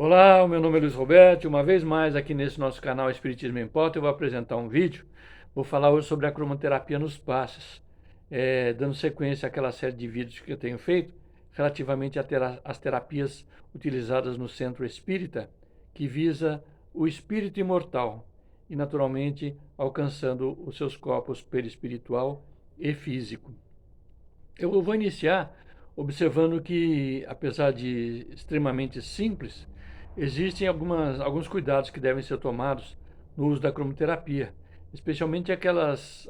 Olá, o meu nome é Luiz Roberto e uma vez mais aqui nesse nosso canal Espiritismo em Pauta eu vou apresentar um vídeo. Vou falar hoje sobre a cromoterapia nos passes, dando sequência àquela série de vídeos que eu tenho feito relativamente às terapias utilizadas no Centro Espírita, que visa o espírito imortal e naturalmente alcançando os seus corpos perispiritual e físico. Eu vou iniciar observando que, apesar de extremamente simples, existem alguns cuidados que devem ser tomados no uso da cromoterapia, especialmente aquelas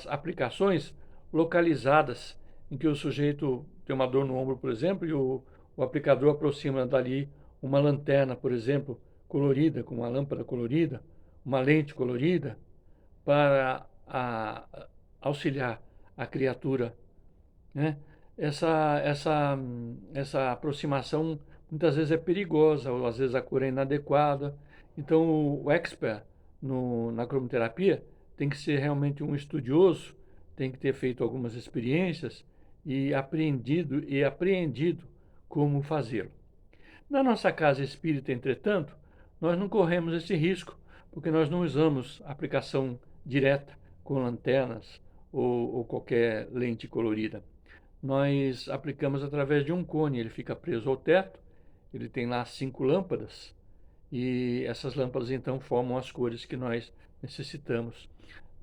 aplicações localizadas em que o sujeito tem uma dor no ombro, por exemplo, e o aplicador aproxima dali uma lanterna, por exemplo, colorida, com uma lâmpada colorida, uma lente colorida, para auxiliar a criatura, né? Essa aproximação muitas vezes é perigosa, ou às vezes a cura é inadequada. Então, o expert na cromoterapia tem que ser realmente um estudioso, tem que ter feito algumas experiências e apreendido como fazê-lo. Na nossa casa espírita, entretanto, nós não corremos esse risco, porque nós não usamos aplicação direta com lanternas ou qualquer lente colorida. Nós aplicamos através de um cone, ele fica preso ao teto, ele tem lá 5 lâmpadas, e essas lâmpadas então formam as cores que nós necessitamos.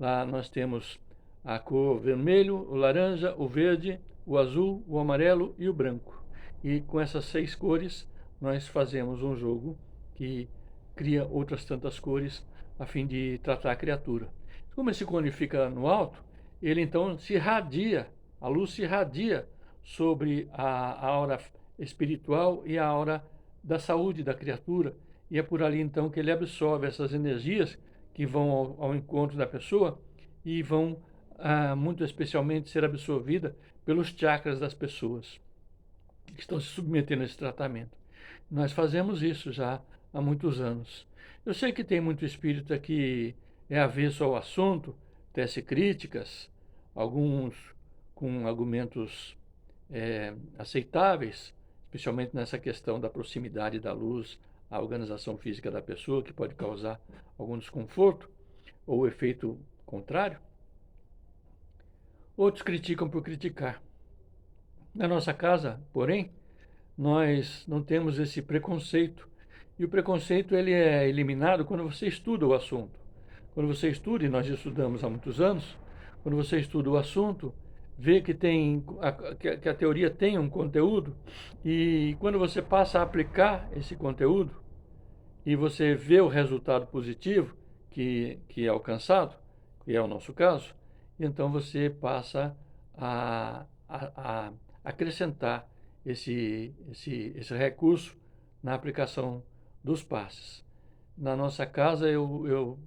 Lá nós temos a cor vermelho, o laranja, o verde, o azul, o amarelo e o branco. E com essas 6 cores nós fazemos um jogo que cria outras tantas cores a fim de tratar a criatura. Como esse cone fica no alto, ele então se irradia, a luz se irradia sobre a aura espiritual e a aura da saúde da criatura, e é por ali então que ele absorve essas energias que vão ao encontro da pessoa e vão muito especialmente ser absorvidas pelos chakras das pessoas que estão se submetendo a esse tratamento. Nós fazemos isso já há muitos anos. Eu sei que tem muito espírita que é avesso ao assunto, tece críticas, alguns com argumentos aceitáveis, especialmente nessa questão da proximidade da luz à organização física da pessoa, que pode causar algum desconforto ou efeito contrário. Outros criticam por criticar. Na nossa casa, porém, nós não temos esse preconceito. E o preconceito ele é eliminado quando você estuda o assunto. Quando você estuda, e nós estudamos há muitos anos, quando você estuda o assunto, vê que a teoria tem um conteúdo, e quando você passa a aplicar esse conteúdo, e você vê o resultado positivo que é alcançado, que é o nosso caso, então você passa a acrescentar esse recurso na aplicação dos passes. Na nossa casa, eu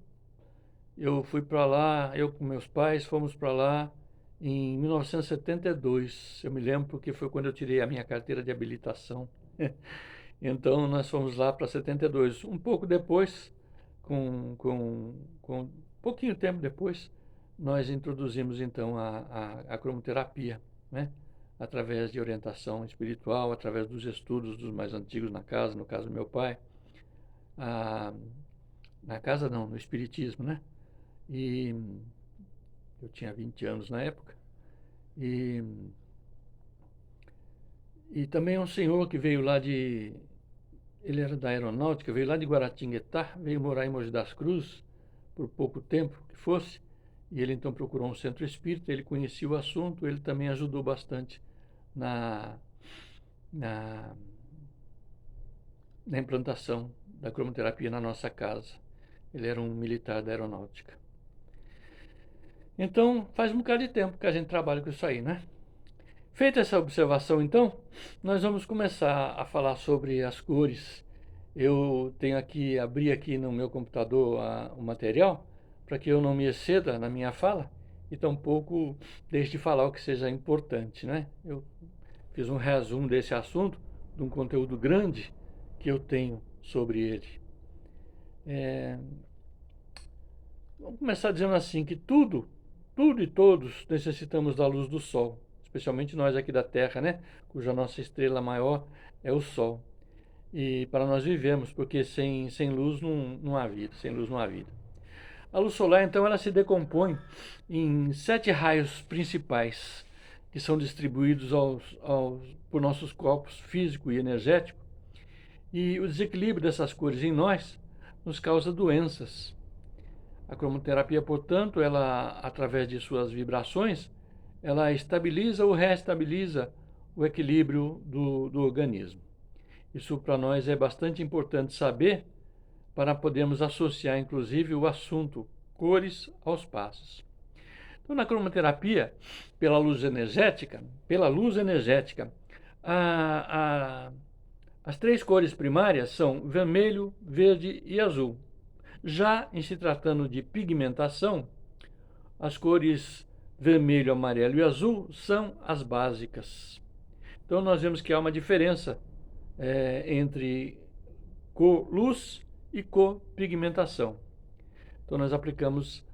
fui para lá, eu com meus pais fomos para lá em 1972. Eu me lembro porque foi quando eu tirei a minha carteira de habilitação. Então nós fomos lá para 72. Um pouco depois, com pouquinho tempo depois, nós introduzimos então a cromoterapia, né? Através de orientação espiritual, através dos estudos dos mais antigos na casa, no caso do meu pai. Ah, na casa não, no espiritismo, né? E eu tinha 20 anos na época. E, e também um senhor que veio lá de. Ele era da aeronáutica, veio lá de Guaratinguetá, veio morar em Mogi das Cruzes, por pouco tempo que fosse. E ele então procurou um centro espírita, ele conhecia o assunto, ele também ajudou bastante na, na, na implantação da cromoterapia na nossa casa. Ele era um militar da aeronáutica. Então, faz um bocado de tempo que a gente trabalha com isso aí, né? Feita essa observação, então, nós vamos começar a falar sobre as cores. Eu tenho aqui, abri aqui no meu computador o material para que eu não me exceda na minha fala e tampouco deixe de falar o que seja importante, né? Eu fiz um resumo desse assunto, de um conteúdo grande que eu tenho sobre ele. Vamos começar dizendo assim que tudo e todos necessitamos da luz do sol, especialmente nós aqui da Terra, né? Cuja nossa estrela maior é o Sol. e para nós vivermos, porque sem luz não há vida, sem luz não há vida. A luz solar, então, ela se decompõe em 7 raios principais, que são distribuídos por nossos corpos físico e energético, e o desequilíbrio dessas cores em nós nos causa doenças. A cromoterapia, portanto, ela, através de suas vibrações, ela estabiliza ou reestabiliza o equilíbrio do organismo. Isso para nós é bastante importante saber para podermos associar, inclusive, o assunto cores aos passos. Então, na cromoterapia, pela luz energética, a, a, as 3 cores primárias são vermelho, verde e azul. Já em se tratando de pigmentação, as cores vermelho, amarelo e azul são as básicas. Então nós vemos que há uma diferença entre cor luz e cor pigmentação. Então nós aplicamos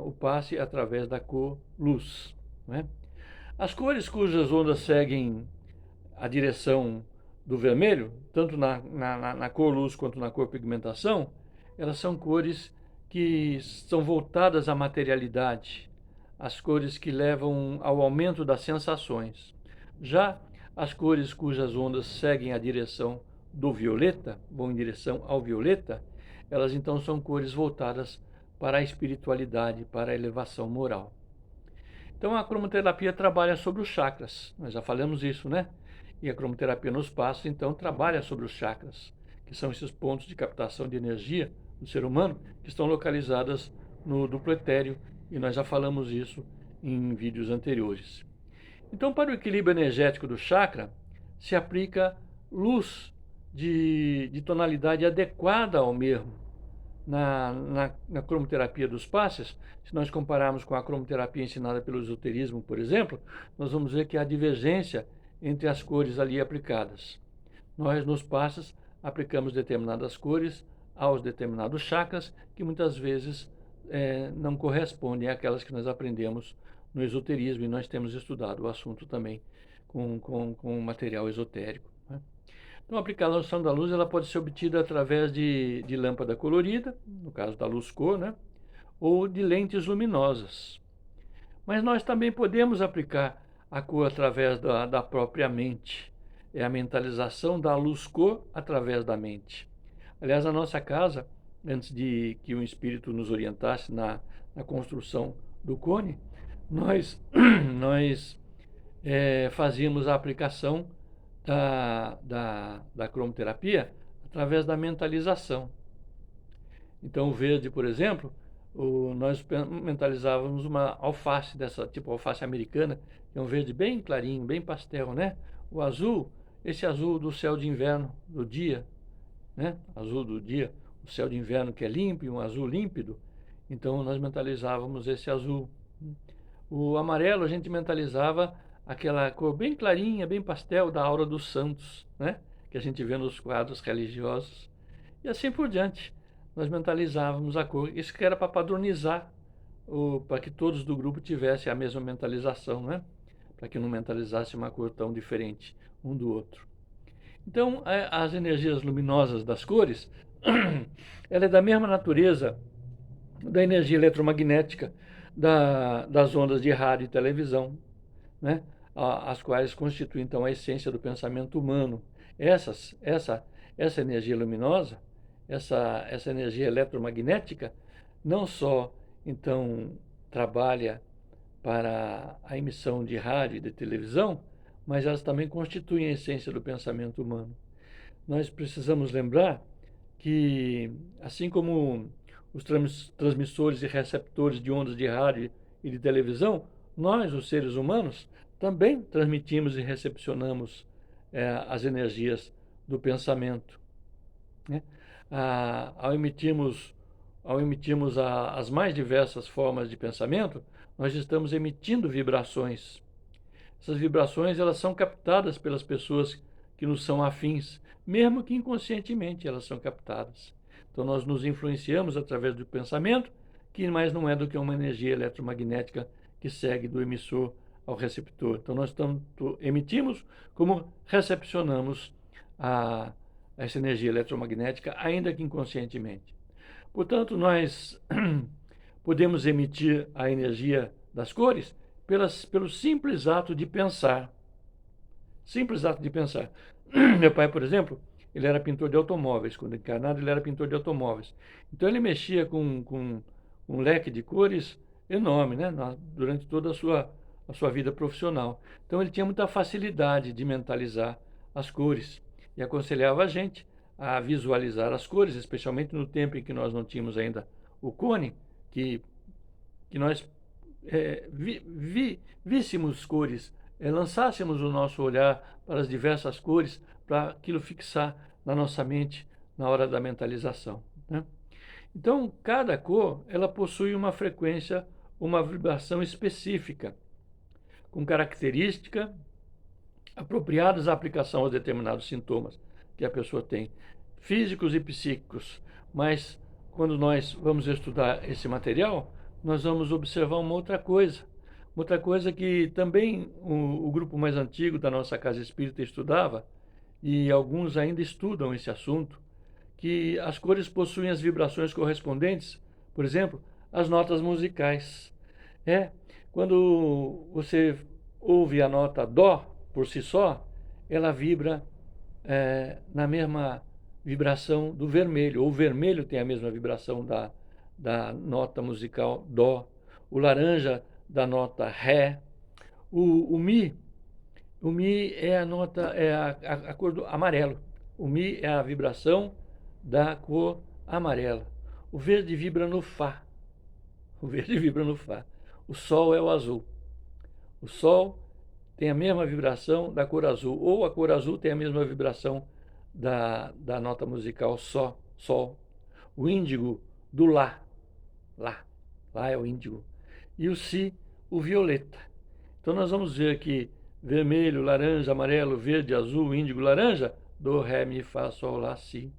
o passe através da cor luz. Né? As cores cujas ondas seguem a direção do vermelho, tanto na cor luz quanto na cor pigmentação, elas são cores que são voltadas à materialidade, as cores que levam ao aumento das sensações. Já as cores cujas ondas seguem a direção do violeta, vão em direção ao violeta, elas então são cores voltadas para a espiritualidade, para a elevação moral. Então a cromoterapia trabalha sobre os chakras, nós já falamos isso, né? E a cromoterapia nos passos, então, trabalha sobre os chakras, que são esses pontos de captação de energia do ser humano, que estão localizadas no duplo etéreo, e nós já falamos isso em vídeos anteriores. Então, para o equilíbrio energético do chakra, se aplica luz de tonalidade adequada ao mesmo. Na cromoterapia dos passes, se nós compararmos com a cromoterapia ensinada pelo esoterismo, por exemplo, nós vamos ver que há divergência entre as cores ali aplicadas. Nós, nos passes, aplicamos determinadas cores aos determinados chakras, que muitas vezes não correspondem àquelas que nós aprendemos no esoterismo, e nós temos estudado o assunto também com material esotérico. Né? Então, a aplicação da luz ela pode ser obtida através de lâmpada colorida, no caso da luz cor, né? Ou de lentes luminosas. Mas nós também podemos aplicar a cor através da própria mente. É a mentalização da luz cor através da mente. Aliás, a nossa casa, antes de que o espírito nos orientasse na construção do cone, nós fazíamos a aplicação da cromoterapia através da mentalização. Então, o verde, por exemplo, nós mentalizávamos uma alface dessa, tipo alface americana, que é um verde bem clarinho, bem pastel, né? O azul, esse azul do céu de inverno, do dia, né? Azul do dia, o céu de inverno que é limpo e um azul límpido. Então, nós mentalizávamos esse azul. O amarelo, a gente mentalizava aquela cor bem clarinha, bem pastel da aura dos santos, né? Que a gente vê nos quadros religiosos. E assim por diante. Nós mentalizávamos a cor. Isso que era para padronizar, para que todos do grupo tivessem a mesma mentalização, né? Para que não mentalizasse uma cor tão diferente um do outro. Então, as energias luminosas das cores, ela é da mesma natureza da energia eletromagnética das ondas de rádio e televisão, né? As quais constituem, então, a essência do pensamento humano. Essa energia luminosa, essa energia eletromagnética, não só, então, trabalha para a emissão de rádio e de televisão, mas elas também constituem a essência do pensamento humano. Nós precisamos lembrar que, assim como os transmissores e receptores de ondas de rádio e de televisão, nós, os seres humanos, também transmitimos e recepcionamos as energias do pensamento. Né? Ao emitirmos as mais diversas formas de pensamento, nós estamos emitindo vibrações. Essas vibrações elas são captadas pelas pessoas que nos são afins, mesmo que inconscientemente elas são captadas. Então nós nos influenciamos através do pensamento, que mais não é do que uma energia eletromagnética que segue do emissor ao receptor. Então nós tanto emitimos como recepcionamos essa energia eletromagnética, ainda que inconscientemente. Portanto, nós podemos emitir a energia das cores pelo simples ato de pensar. Simples ato de pensar. Meu pai, por exemplo, ele era pintor de automóveis. Quando encarnado, ele era pintor de automóveis. Então, ele mexia com um leque de cores enorme, né? Durante toda a sua vida profissional. Então, ele tinha muita facilidade de mentalizar as cores e aconselhava a gente a visualizar as cores, especialmente no tempo em que nós não tínhamos ainda o cone, que, que nós víssemos cores, lançássemos o nosso olhar para as diversas cores, para aquilo fixar na nossa mente na hora da mentalização, né? Então, cada cor, ela possui uma frequência, uma vibração específica, com característica apropriadas à aplicação a determinados sintomas que a pessoa tem, físicos e psíquicos. Mas, quando nós vamos estudar esse material, nós vamos observar uma outra coisa. Outra coisa que também o grupo mais antigo da nossa casa espírita estudava, e alguns ainda estudam esse assunto, que as cores possuem as vibrações correspondentes, por exemplo, às notas musicais. Quando você ouve a nota Dó por si só, ela vibra na mesma vibração do vermelho, ou o vermelho tem a mesma vibração da nota musical Dó, o laranja da nota Ré, o Mi. O Mi é a nota, a cor do amarelo. O Mi é a vibração da cor amarela. O verde vibra no Fá. O verde vibra no Fá. O Sol é o azul. O Sol tem a mesma vibração da cor azul, ou a cor azul tem a mesma vibração da nota musical Sol. O índigo do Lá. Lá é o índigo. E o Si, o violeta. Então nós vamos ver aqui vermelho, laranja, amarelo, verde, azul, índigo, laranja, do, ré, mi, fá, sol, lá, si.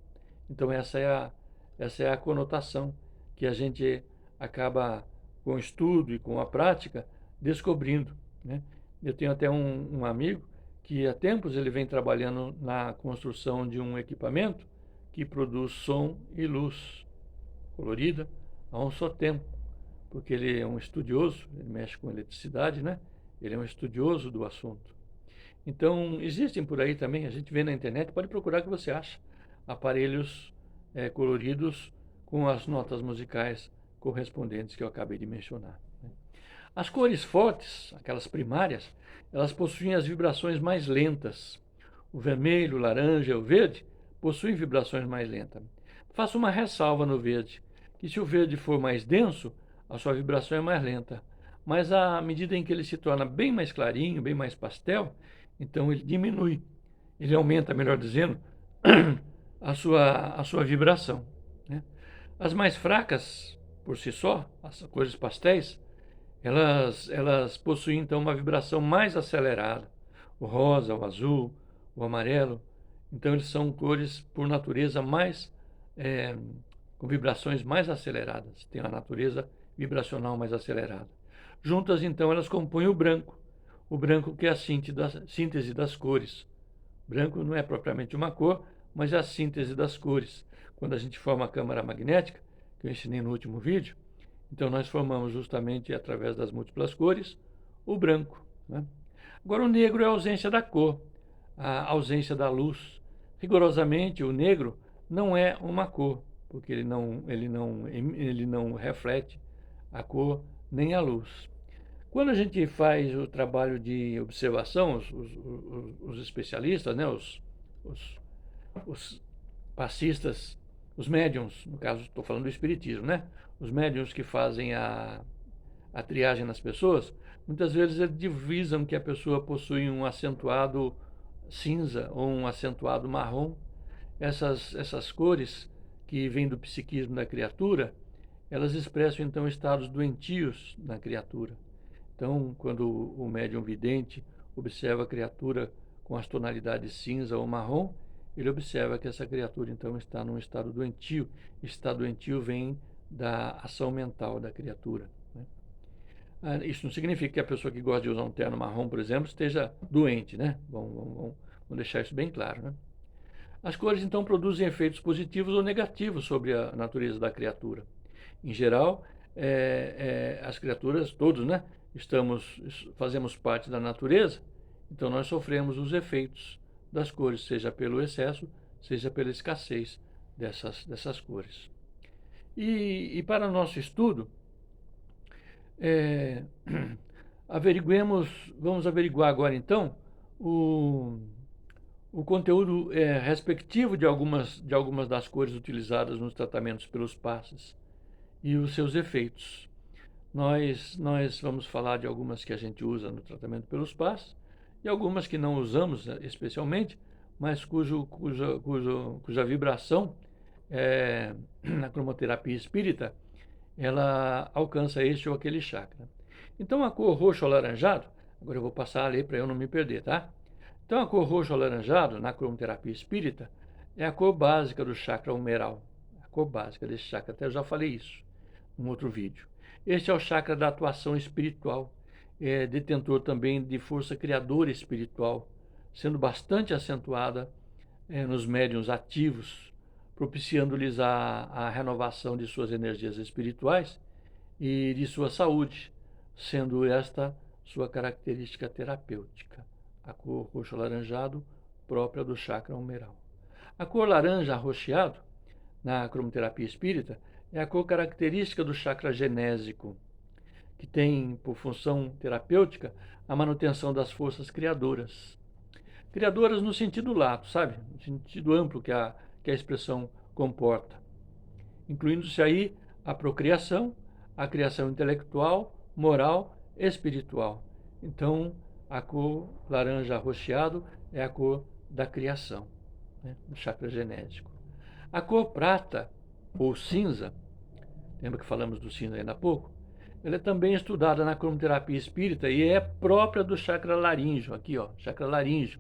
Então essa é a conotação que a gente acaba, com o estudo e com a prática, descobrindo, né? Eu tenho até um amigo que há tempos ele vem trabalhando na construção de um equipamento que produz som e luz colorida a um só tempo, porque ele é um estudioso, ele mexe com eletricidade, né? Ele é um estudioso do assunto. Então, existem por aí também, a gente vê na internet, pode procurar que você acha, aparelhos coloridos com as notas musicais correspondentes que eu acabei de mencionar, né? As cores fortes, aquelas primárias, elas possuem as vibrações mais lentas. O vermelho, o laranja e o verde possuem vibrações mais lentas. Faço uma ressalva no verde, que se o verde for mais denso, a sua vibração é mais lenta. Mas à medida em que ele se torna bem mais clarinho, bem mais pastel, então ele diminui, ele aumenta, melhor dizendo, a sua vibração, né? As mais fracas, por si só, as cores pastéis, elas possuem então uma vibração mais acelerada. O rosa, o azul, o amarelo, então eles são cores por natureza mais com vibrações mais aceleradas, tem a natureza vibracional mais acelerada. Juntas, então, elas compõem o branco que é a síntese das cores. Branco não é propriamente uma cor, mas é a síntese das cores. Quando a gente forma a câmara magnética, que eu ensinei no último vídeo, então nós formamos justamente através das múltiplas cores o branco, né? Agora o negro é a ausência da cor, a ausência da luz. Rigorosamente o negro não é uma cor, porque ele não reflete a cor nem a luz. Quando a gente faz o trabalho de observação, os especialistas, né, os passistas, os médiums, no caso estou falando do espiritismo, né? Os médiums que fazem a triagem nas pessoas, muitas vezes eles divisam que a pessoa possui um acentuado cinza ou um acentuado marrom. Essas cores que vêm do psiquismo da criatura, elas expressam então estados doentios na criatura. Então, quando o médium vidente observa a criatura com as tonalidades cinza ou marrom, ele observa que essa criatura então está num estado doentio. Esse estado doentio vem da ação mental da criatura, né? Isso não significa que a pessoa que gosta de usar um terno marrom, por exemplo, esteja doente, né? Vamos deixar isso bem claro, né? As cores, então, produzem efeitos positivos ou negativos sobre a natureza da criatura. Em geral, as criaturas, todos, né, fazemos parte da natureza, então nós sofremos os efeitos das cores, seja pelo excesso, seja pela escassez dessas cores. E para nosso estudo, é, vamos averiguar agora então o, o conteúdo respectivo de algumas das cores utilizadas nos tratamentos pelos passes e os seus efeitos. Nós vamos falar de algumas que a gente usa no tratamento pelos passes e algumas que não usamos especialmente, mas cuja vibração na cromoterapia espírita ela alcança este ou aquele chakra. Então a cor roxo alaranjado, agora eu vou passar a ler para eu não me perder, tá? Então a cor roxo alaranjado na cromoterapia espírita é a cor básica do chakra humeral, a cor básica desse chakra, até eu já falei isso num outro vídeo. Este é o chakra da atuação espiritual, é detentor também de força criadora espiritual, sendo bastante acentuada nos médiuns ativos, propiciando-lhes a renovação de suas energias espirituais e de sua saúde, sendo esta sua característica terapêutica, a cor roxo-alaranjado própria do chakra humeral. A cor laranja arroxeado, na cromoterapia espírita, é a cor característica do chakra genésico, que tem por função terapêutica a manutenção das forças criadoras. Criadoras no sentido lato, sabe? No sentido amplo que a expressão comporta, incluindo-se aí a procriação, a criação intelectual, moral, espiritual. Então, a cor laranja arroxeado é a cor da criação, né, do chakra genésico. A cor prata ou cinza, lembra que falamos do cinza ainda há pouco? Ela é também estudada na cromoterapia espírita e é própria do chakra laríngeo, aqui ó, chakra laríngeo,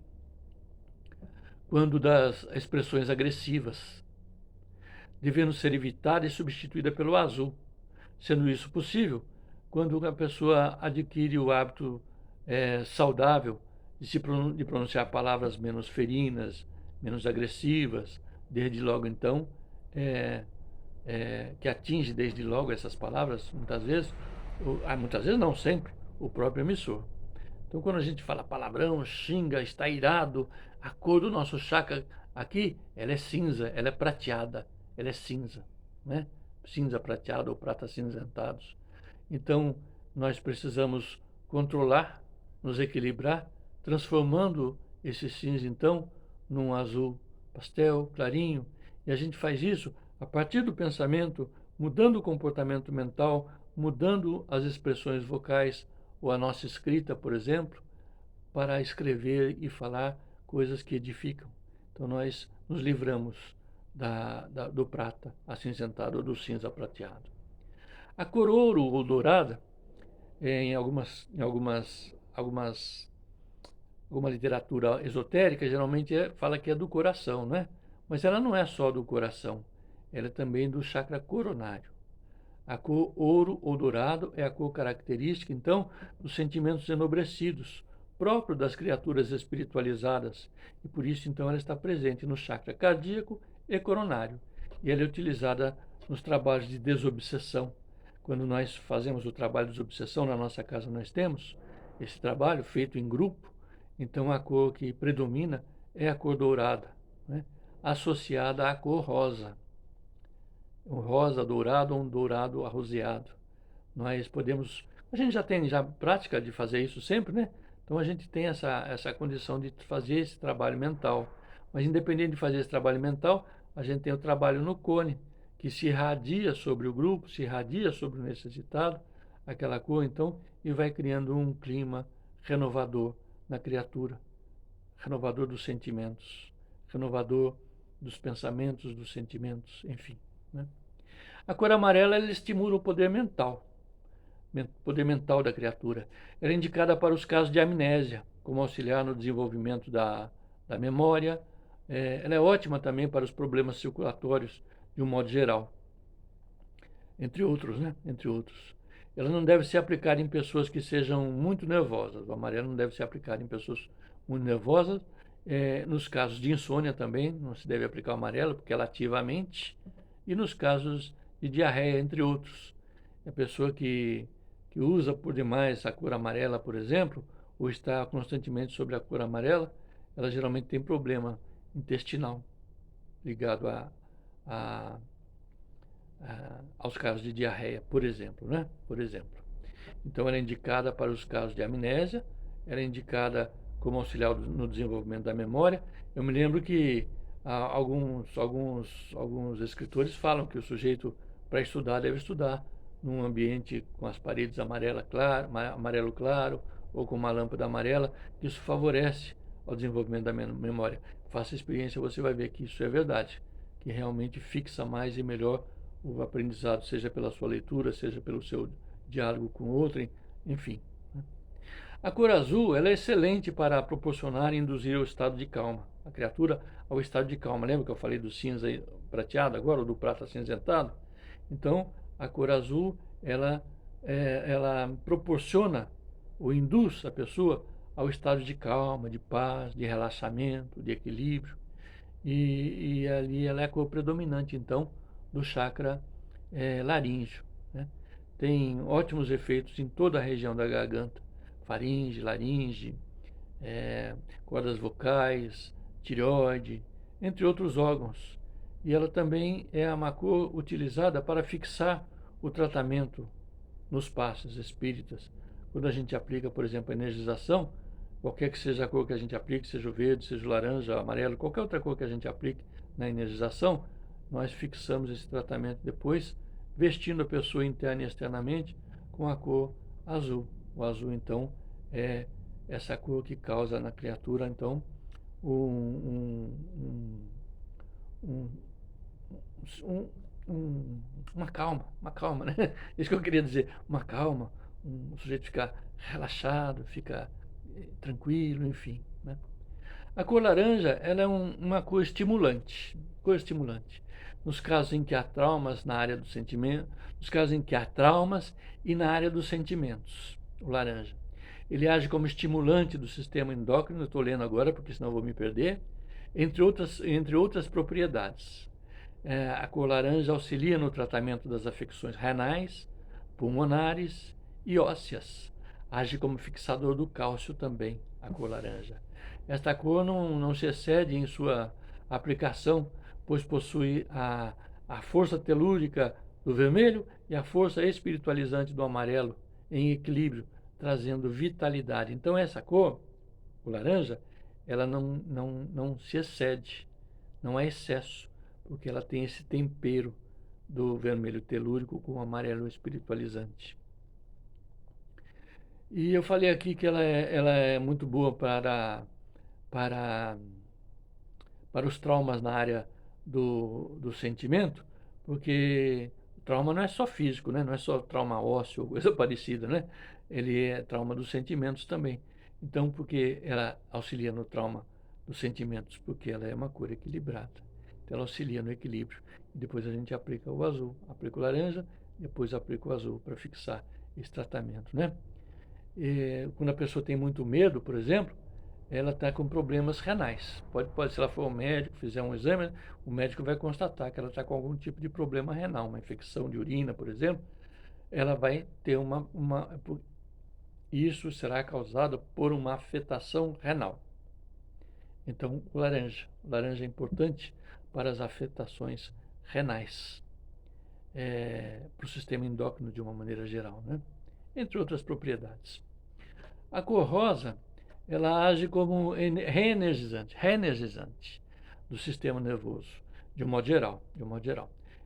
quando das expressões agressivas, devendo ser evitada e substituída pelo azul, sendo isso possível quando a pessoa adquire o hábito saudável de pronunciar palavras menos ferinas, menos agressivas, desde logo então, que atinge desde logo essas palavras, muitas vezes não, sempre, o próprio emissor. Então, quando a gente fala palavrão, xinga, está irado, a cor do nosso chakra aqui, ela é cinza, ela é prateada, ela é cinza, né? Cinza prateado ou prata acinzentados. Então, nós precisamos controlar, nos equilibrar, transformando esse cinza, então, num azul pastel, clarinho. E a gente faz isso a partir do pensamento, mudando o comportamento mental, mudando as expressões vocais, ou a nossa escrita, por exemplo, para escrever e falar coisas que edificam. Então nós nos livramos do prata acinzentado ou do cinza prateado. A cor ouro ou dourada, alguma literatura esotérica, geralmente fala que é do coração, não é? Mas ela não é só do coração, ela é também do chakra coronário. A cor ouro ou dourado é a cor característica, então, dos sentimentos enobrecidos, próprio das criaturas espiritualizadas, e por isso, então, ela está presente no chakra cardíaco e coronário. E ela é utilizada nos trabalhos de desobsessão. Quando nós fazemos o trabalho de desobsessão, na nossa casa nós temos esse trabalho feito em grupo, então a cor que predomina é a cor dourada, né, associada à cor rosa. Um rosa dourado ou um dourado arroseado. A gente já tem prática de fazer isso sempre, né? Então a gente tem essa condição de fazer esse trabalho mental. Mas independente de fazer esse trabalho mental, a gente tem o trabalho no cone, que se irradia sobre o grupo, se irradia sobre o necessitado, aquela cor então, e vai criando um clima renovador na criatura, renovador dos sentimentos, renovador dos pensamentos, dos sentimentos, enfim, né? A cor amarela ela estimula o poder mental da criatura. Ela é indicada para os casos de amnésia, como auxiliar no desenvolvimento da memória. Ela é ótima também para os problemas circulatórios, de um modo geral, entre outros, né? Entre outros. Ela não deve ser aplicada em pessoas que sejam muito nervosas. O amarelo não deve ser aplicado em pessoas muito nervosas Nos casos de insônia também, não se deve aplicar o amarelo, porque ela ativa a mente. E nos casos de diarreia, entre outros. A pessoa que usa por demais a cor amarela, por exemplo, ou está constantemente sobre a cor amarela, ela geralmente tem problema intestinal ligado a, aos casos de diarreia, por exemplo, né? Por exemplo. Então, ela é indicada para os casos de amnésia, ela é indicada como auxiliar no desenvolvimento da memória. Eu me lembro que alguns escritores falam que o sujeito, para estudar, deve estudar num ambiente com as paredes amarelo claro, ou com uma lâmpada amarela. Isso favorece ao desenvolvimento da memória. Faça a experiência, você vai ver que isso é verdade, que realmente fixa mais e melhor o aprendizado, seja pela sua leitura, seja pelo seu diálogo com outro, enfim. A cor azul ela é excelente para proporcionar e induzir o estado de calma, a criatura ao estado de calma. Lembra que eu falei do cinza prateado agora, ou do prata acinzentado? Então, a cor azul ela proporciona ou induz a pessoa ao estado de calma, de paz, de relaxamento, de equilíbrio. E ali ela é a cor predominante, então, do chakra laríngeo, né? Tem ótimos efeitos em toda a região da garganta, faringe, laringe, cordas vocais, tireoide, entre outros órgãos. E ela também é uma cor utilizada para fixar o tratamento nos passos espíritas. Quando a gente aplica, por exemplo, a energização, qualquer que seja a cor que a gente aplique, seja o verde, seja o laranja, o amarelo, qualquer outra cor que a gente aplique na energização, nós fixamos esse tratamento depois, vestindo a pessoa interna e externamente com a cor azul. O azul, então, é essa cor que causa na criatura, então, um, um, um, uma calma, né? Isso que eu queria dizer, uma calma, o sujeito ficar relaxado, fica tranquilo, enfim, né? A cor laranja, ela é uma cor estimulante. Nos casos em que há traumas na área do sentimento, nos casos em que há traumas e na área dos sentimentos, o laranja. Ele age como estimulante do sistema endócrino, estou lendo agora porque senão vou me perder, entre outras propriedades. A cor laranja auxilia no tratamento das afecções renais, pulmonares e ósseas. Age como fixador do cálcio também, a cor laranja. Esta cor não se excede em sua aplicação, pois possui a força telúrica do vermelho e a força espiritualizante do amarelo em equilíbrio, trazendo vitalidade. Então, essa cor, o laranja, ela não se excede, não é excesso, porque ela tem esse tempero do vermelho telúrico com o amarelo espiritualizante. E eu falei aqui que ela é muito boa para, para os traumas na área do sentimento, porque o trauma não é só físico, né? Não é só trauma ósseo ou coisa parecida, né? Ele é trauma dos sentimentos também. Então, porque ela auxilia no trauma dos sentimentos? Porque ela é uma cor equilibrada. Então, ela auxilia no equilíbrio. E depois a gente aplica o azul, aplica o laranja, depois aplica o azul para fixar esse tratamento, né? Quando a pessoa tem muito medo, por exemplo, ela está com problemas renais. Pode, se ela for ao médico, fizer um exame, o médico vai constatar que ela está com algum tipo de problema renal, uma infecção de urina, por exemplo. Ela vai ter isso será causado por uma afetação renal. Então, o laranja. O laranja é importante para as afetações renais, para o sistema endócrino de uma maneira geral, né? Entre outras propriedades. A cor rosa, ela age como reenergizante do sistema nervoso, de um modo geral,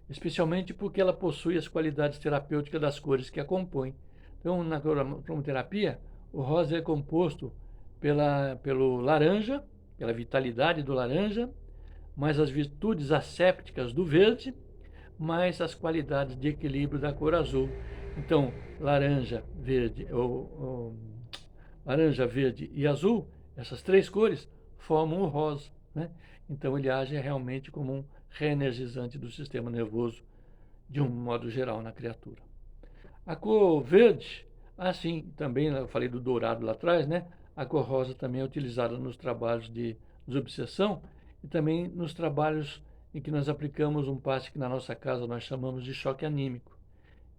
especialmente porque ela possui as qualidades terapêuticas das cores que a compõem. Então, na cromoterapia, o rosa é composto pelo laranja, pela vitalidade do laranja, mais as virtudes assépticas do verde, mais as qualidades de equilíbrio da cor azul. Então, laranja, verde e azul, essas três cores formam o rosa, né? Então ele age realmente como um reenergizante do sistema nervoso de um modo geral na criatura. A cor verde, assim, também eu falei do dourado lá atrás, né? A cor rosa também é utilizada nos trabalhos desobsessão, e também nos trabalhos em que nós aplicamos um passe que na nossa casa nós chamamos de choque anímico.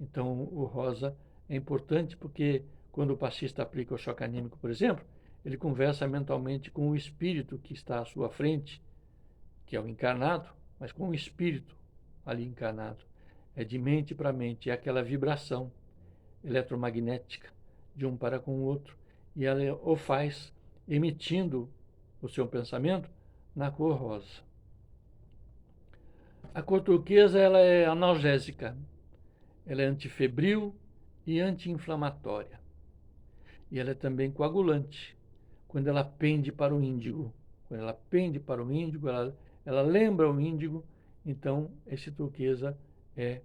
Então, o rosa é importante porque quando o passista aplica o choque anímico, por exemplo, ele conversa mentalmente com o espírito que está à sua frente, que é o encarnado, mas com o espírito ali encarnado. É de mente para mente, é aquela vibração eletromagnética de um para com o outro, e ela o faz emitindo o seu pensamento na cor rosa. A cor turquesa ela é analgésica, ela é antifebril e anti-inflamatória. E ela é também coagulante, quando ela pende para o índigo. Quando ela pende para o índigo, ela lembra o índigo, então esse turquesa é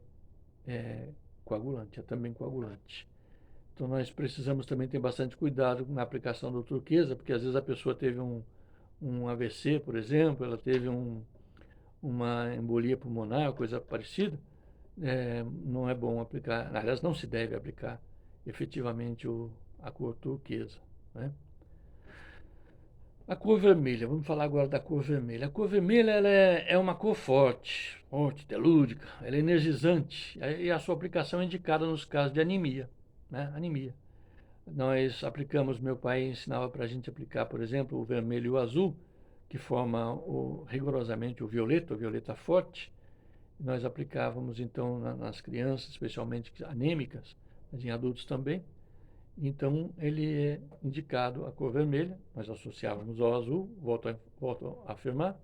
coagulante, é também coagulante. Então nós precisamos também ter bastante cuidado na aplicação do turquesa, porque às vezes a pessoa teve um AVC, por exemplo, ela teve uma embolia pulmonar, coisa parecida, não é bom aplicar, aliás, não se deve aplicar efetivamente a cor turquesa, né? A cor vermelha, vamos falar agora da cor vermelha. A cor vermelha ela é uma cor forte, telúrica, ela é energizante, e a sua aplicação é indicada nos casos de anemia, né? Anemia. Nós aplicamos, meu pai ensinava para a gente aplicar, por exemplo, o vermelho e o azul, que forma rigorosamente o violeta forte. Nós aplicávamos então nas crianças, especialmente anêmicas, mas em adultos também. Então ele é indicado a cor vermelha, nós associávamos ao azul, volto a afirmar,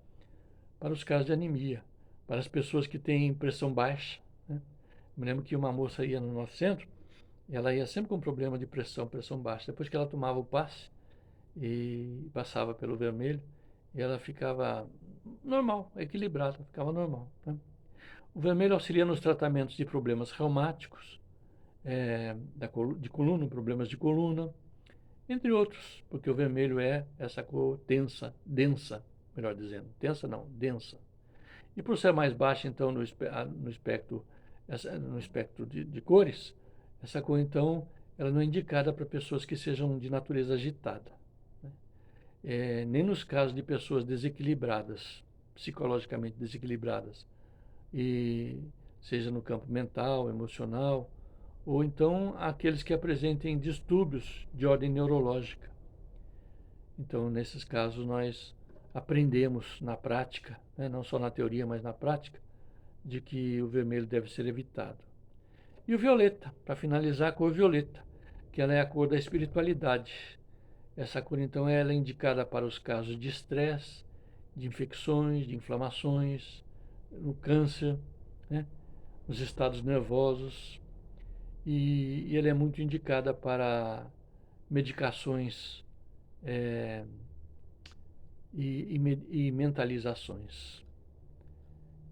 para os casos de anemia, para as pessoas que têm pressão baixa, né? Me lembro que uma moça ia no nosso centro, e ela ia sempre com problema de pressão baixa. Depois que ela tomava o passe e passava pelo vermelho, ela ficava normal, equilibrada, ficava normal, né? O vermelho auxilia nos tratamentos de problemas reumáticos, de coluna, problemas de coluna, entre outros, porque o vermelho é essa cor densa, melhor dizendo, tensa não, densa. E por ser mais baixa, então, no espectro, no espectro de cores, essa cor, então, ela não é indicada para pessoas que sejam de natureza agitada, né? Nem nos casos de pessoas desequilibradas, psicologicamente desequilibradas, e seja no campo mental, emocional, ou então aqueles que apresentem distúrbios de ordem neurológica. Então, nesses casos, nós aprendemos na prática, né, não só na teoria, mas na prática, de que o vermelho deve ser evitado. E o violeta, para finalizar, a cor violeta, que ela é a cor da espiritualidade. Essa cor, então, ela é indicada para os casos de estresse, de infecções, de inflamações, no câncer, né, nos estados nervosos, e ela é muito indicada para medicações é, e mentalizações.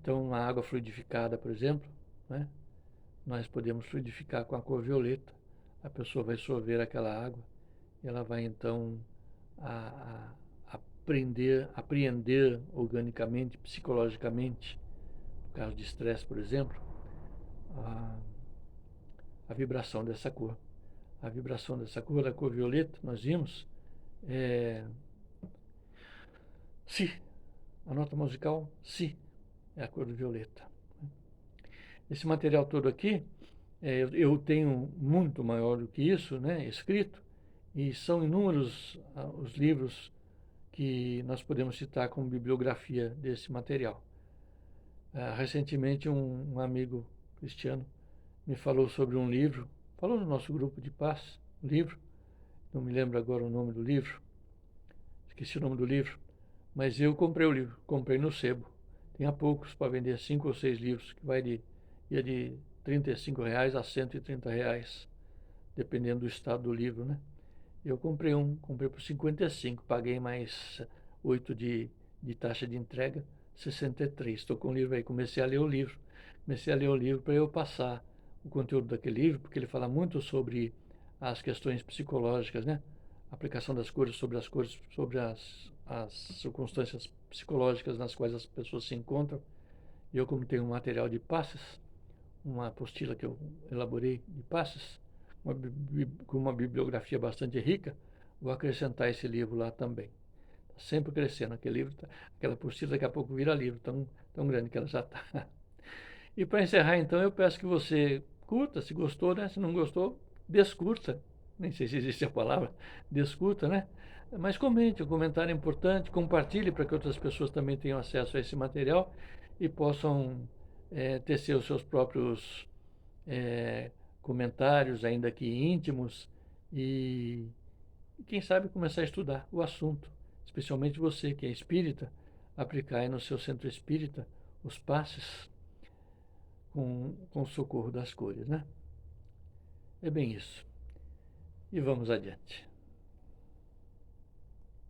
Então, a água fluidificada, por exemplo, né, nós podemos fluidificar com a cor violeta. A pessoa vai sorver aquela água e ela vai então apreender organicamente, psicologicamente, no caso de estresse, por exemplo, a vibração dessa cor. A vibração dessa cor, da cor violeta, nós vimos, Si. A nota musical, Si, é a cor do violeta. Esse material todo aqui, eu tenho muito maior do que isso, né, escrito, e são inúmeros os livros que nós podemos citar como bibliografia desse material. Recentemente, um amigo cristiano me falou sobre um livro, falou no nosso grupo de paz, um livro, não me lembro agora o nome do livro, esqueci o nome do livro, mas eu comprei o livro, comprei no sebo. Tinha poucos para vender, 5 ou 6 livros, que ia de R$ 35 a R$ 130, dependendo do estado do livro, né? Eu comprei por 55, paguei mais 8 de taxa de entrega, 63. Estou com o livro aí, comecei a ler o livro para eu passar o conteúdo daquele livro, porque ele fala muito sobre as questões psicológicas, né? A aplicação das cores, sobre as circunstâncias psicológicas nas quais as pessoas se encontram. E eu, como tenho um material de passes, uma apostila que eu elaborei de passes, com uma bibliografia bastante rica, vou acrescentar esse livro lá também. sempre crescendo. Aquele livro, aquela apostila daqui a pouco vira livro, tão grande que ela já está. E para encerrar, então, eu peço que você curta, se gostou, né? Se não gostou, descurta. Nem sei se existe a palavra, descurta, né? Mas comente, o comentário é importante, compartilhe para que outras pessoas também tenham acesso a esse material e possam tecer os seus próprios eh, comentários, ainda que íntimos, e quem sabe começar a estudar o assunto, especialmente você que é espírita, aplicar aí no seu centro espírita os passes com o socorro das cores, né? É bem isso. E vamos adiante.